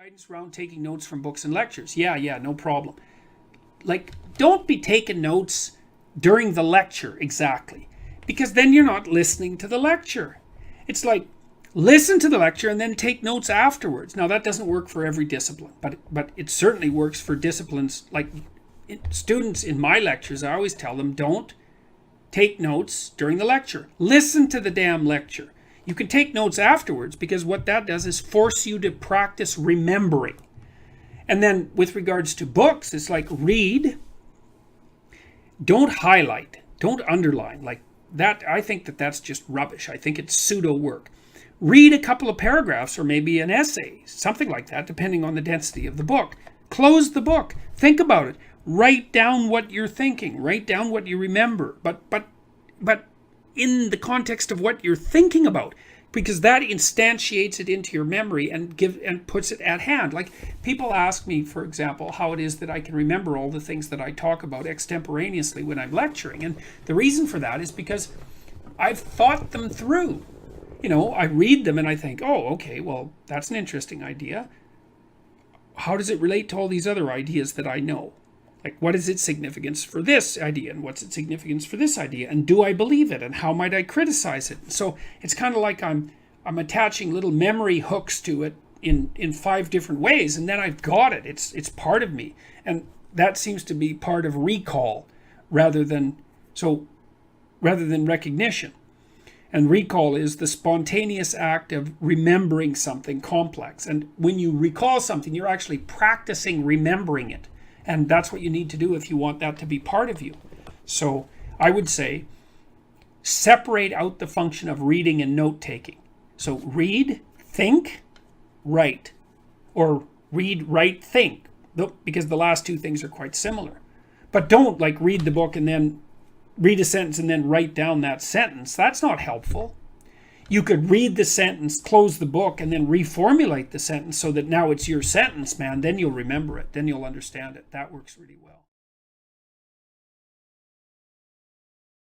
guidance around taking notes from books and lectures. Yeah, no problem. Like, don't be taking notes during the lecture exactly, because then you're not listening to the lecture. It's like, listen to the lecture and then take notes afterwards. Now, that doesn't work for every discipline, but it certainly works for disciplines. Like students in my lectures, I always tell them, don't take notes during the lecture. Listen to the damn lecture. You can take notes afterwards, because what that does is force you to practice remembering. And then with regards to books, it's like, read, don't highlight, don't underline. Like that, I think that's just rubbish. I think it's pseudo work. Read a couple of paragraphs or maybe an essay, something like that, depending on the density of the book. Close the book. Think about it. Write down what you're thinking. Write down what you remember. But in the context of what you're thinking about, because that instantiates it into your memory and puts it at hand. Like, people ask me, for example, how it is that I can remember all the things that I talk about extemporaneously when I'm lecturing. And the reason for that is because I've thought them through. You know, I read them and I think, oh, okay, well, that's an interesting idea. How does it relate to all these other ideas that I know? Like, what is its significance for this idea, and what's its significance for this idea, and do I believe it, and how might I criticize it? So it's kind of like I'm attaching little memory hooks to it in 5 different ways, and then I've got it. It's part of me, and that seems to be part of recall rather than recognition. And recall is the spontaneous act of remembering something complex. And when you recall something, you're actually practicing remembering it. And that's what you need to do if you want that to be part of you. So I would say, separate out the function of reading and note-taking. So read, think, write. Or read, write, think. Because the last 2 things are quite similar. But don't like read the book and then read a sentence and then write down that sentence. That's not helpful. You could read the sentence, close the book, and then reformulate the sentence so that now it's your sentence, man. Then you'll remember it. Then you'll understand it. That works really well.